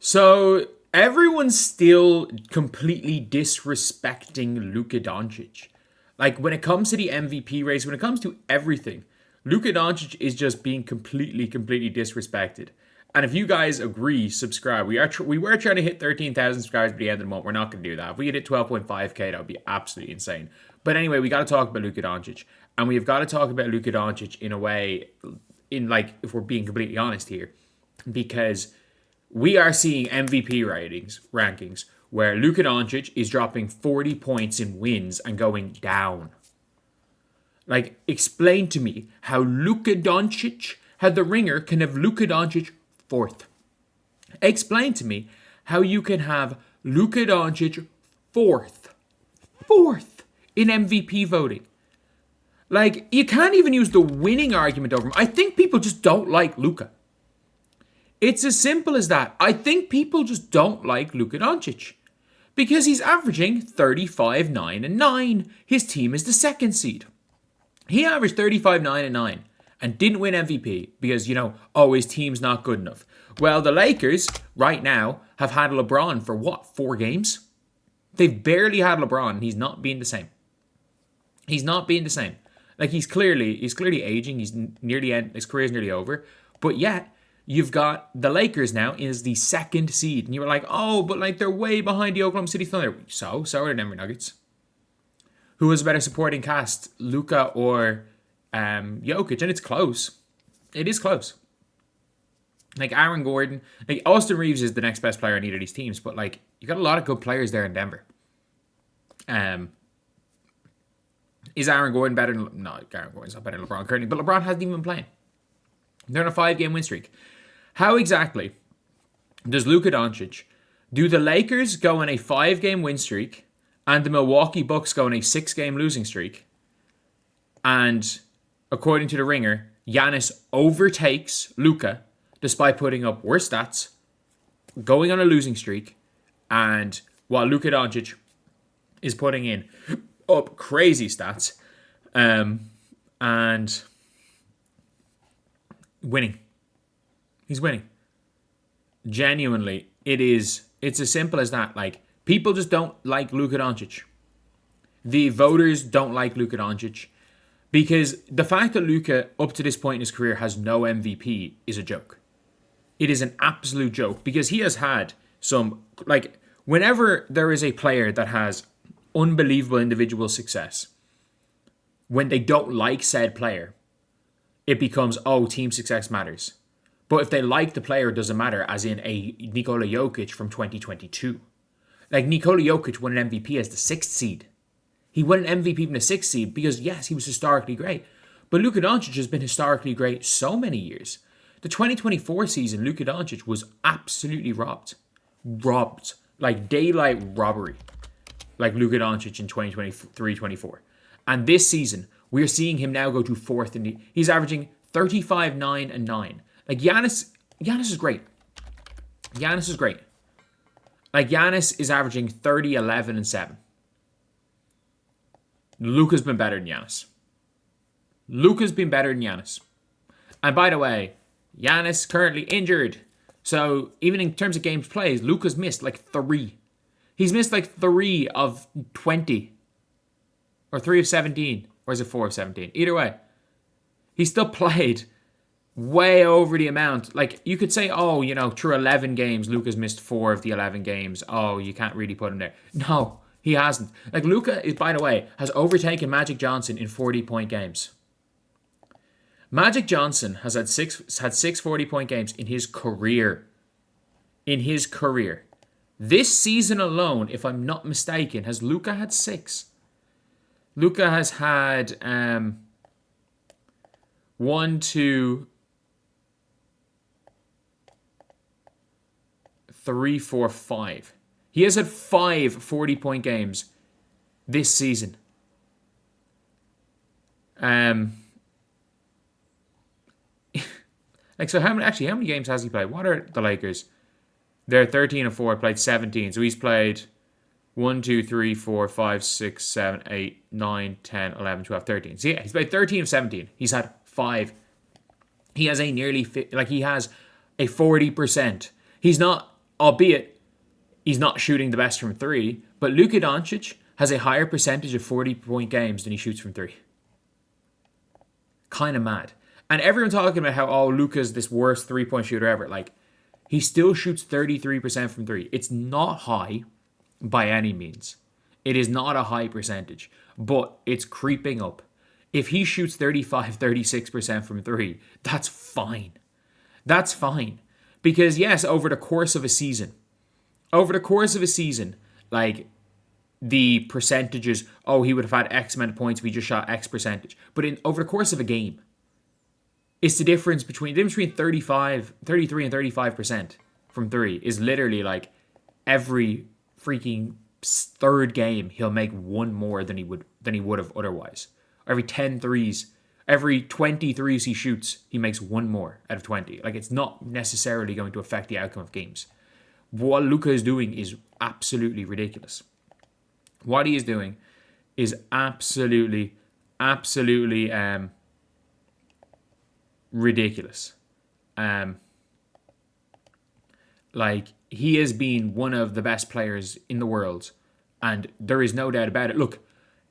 So everyone's still completely disrespecting Luka Doncic. Like when it comes to the MVP race, when it comes to everything, Luka Doncic is just being completely disrespected. And if you guys agree, subscribe. We were trying to hit 13,000 subscribers by the end of the month. We're not going to do that. If we hit 12.5k, that would be absolutely insane. But anyway, we got to talk about Luka Doncic, and we've got to talk about Luka Doncic in a way, if we're being completely honest here, because we are seeing MVP rankings where Luka Doncic is dropping 40 points in wins and going down. Like, explain to me how the Ringer can have Luka Doncic fourth. Explain to me how you can have Luka Doncic fourth in MVP voting. Like, you can't even use the winning argument over him. I think people just don't like Luka. It's as simple as that. I think people just don't like Luka Doncic because he's averaging 35, 9, and 9. His team is the second seed. He averaged 35, 9, and 9 and didn't win MVP because, his team's not good enough. Well, the Lakers right now have had LeBron for 4 games? They've barely had LeBron and he's not being the same. He's not being the same. Like, he's clearly aging. His career's nearly over. But yet, you've got the Lakers now is the second seed. And you were like, but they're way behind the Oklahoma City Thunder. So are the Denver Nuggets. Who has a better supporting cast, Luka or Jokic? And it's close. It is close. Like Aaron Gordon. Like Austin Reeves is the next best player on either of these teams. But you got a lot of good players there in Denver. Is Aaron Gordon better than... No, Aaron Gordon's not better than LeBron currently. But LeBron hasn't even been playing. They're on a 5-game win streak. How exactly does Luka Doncic... Do the Lakers go on a 5-game win streak and the Milwaukee Bucks go on a 6-game losing streak? And according to the Ringer, Giannis overtakes Luka despite putting up worse stats, going on a losing streak, and while Luka Doncic is putting in up crazy stats and winning. He's winning. Genuinely, it's as simple as that. Like, people just don't like Luka Doncic. The voters don't like Luka Doncic because the fact that Luka, up to this point in his career, has no MVP is a joke. It is an absolute joke because he has had some, whenever there is a player that has unbelievable individual success, when they don't like said player, it becomes, team success matters. But if they like the player, it doesn't matter, as in a Nikola Jokic from 2022. Like, Nikola Jokic won an MVP as the 6th seed. He won an MVP from the 6th seed because, yes, he was historically great. But Luka Doncic has been historically great so many years. The 2024 season, Luka Doncic was absolutely robbed. Robbed. Like, daylight robbery. Like Luka Doncic in 2023-24. And this season, we're seeing him now go to 4th. He's averaging 35, 9, and 9. Like, Giannis is great. Giannis is great. Like, Giannis is averaging 30, 11, and 7. Luka's been better than Giannis. Luka's been better than Giannis. And by the way, Giannis currently injured. So even in terms of games played, Luka's missed 3. He's missed 3 of 20. Or 3 of 17. Or is it 4 of 17? Either way. He still played way over the amount. Like, you could say, through 11 games, Luka's missed 4 of the 11 games. You can't really put him there. No, he hasn't. Like, Luka, by the way, has overtaken Magic Johnson in 40-point games. Magic Johnson has had 6 40-point games in his career. This season alone, if I'm not mistaken, has Luka had 6. Luka has had 1, 2, 3, 4, 5. He has had 5 40-point games this season. So how many games has he played? What are the Lakers? They're 13 and 4, played 17. So he's played 1, 2, 3, 4, 5, 6, 7, 8, 9, 10, 11, 12, 13. So yeah, he's played 13 of 17. He's had 5. He has a he has a 40%. He's not albeit he's not shooting the best from three, but Luka Doncic has a higher percentage of 40-point games than he shoots from three. Kind of mad. And everyone talking about how, oh, Luka's this worst three-point shooter ever. Like, he still shoots 33% from three. It's not high by any means. It is not a high percentage, but it's creeping up. If he shoots 35, 36% from three, that's fine. That's fine. Because, yes, over the course of a season, like, the percentages, oh, he would have had X amount of points if he just shot X percentage. But over the course of a game, it's the difference between 33 and 35% from three is literally like every freaking third game he'll make one more than he would have otherwise. Every 10 threes, every 20 threes he shoots, he makes one more out of 20. Like, it's not necessarily going to affect the outcome of games. What Luka is doing is absolutely ridiculous. What he is doing is absolutely ridiculous. Like, he has been one of the best players in the world, and there is no doubt about it. Look,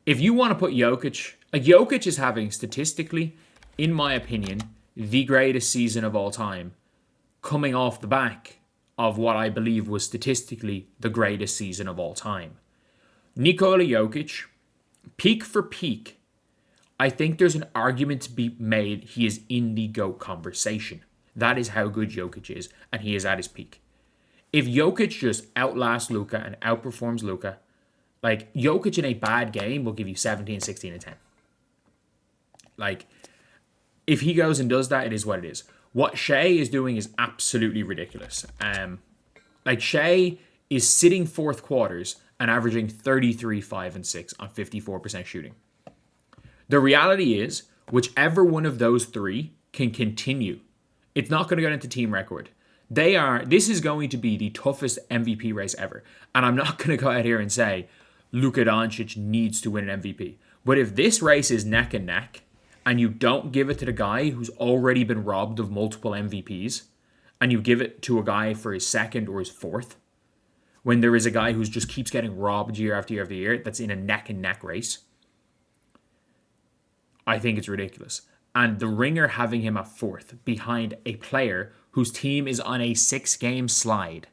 if you want to put Jokic, like, Jokic is having statistically, in my opinion, the greatest season of all time, coming off the back of what I believe was statistically the greatest season of all time. Nikola Jokic, peak for peak, I think there's an argument to be made he is in the GOAT conversation. That is how good Jokic is, and he is at his peak. If Jokic just outlasts Luka and outperforms Luka, like, Jokic in a bad game will give you 17, 16, and 10. Like, if he goes and does that, it is what it is. What Shea is doing is absolutely ridiculous. Like, Shea is sitting fourth quarters and averaging 33, 5, and 6 on 54% shooting. The reality is, whichever one of those three can continue, it's not going to go into team record. This is going to be the toughest MVP race ever. And I'm not going to go out here and say Luka Doncic needs to win an MVP. But if this race is neck and neck, and you don't give it to the guy who's already been robbed of multiple MVPs, and you give it to a guy for his second or his fourth, when there is a guy who just keeps getting robbed year after year after year, that's in a neck and neck race, I think it's ridiculous. And the Ringer having him at fourth behind a player whose team is on a 6-game slide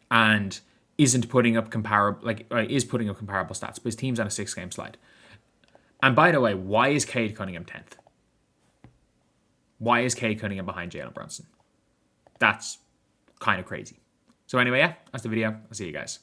and isn't putting up comparable, is putting up comparable stats, but his team's on a 6-game slide. And by the way, why is Cade Cunningham 10th? Why is Cade Cunningham behind Jalen Brunson? That's kind of crazy. So anyway, yeah, that's the video. I'll see you guys.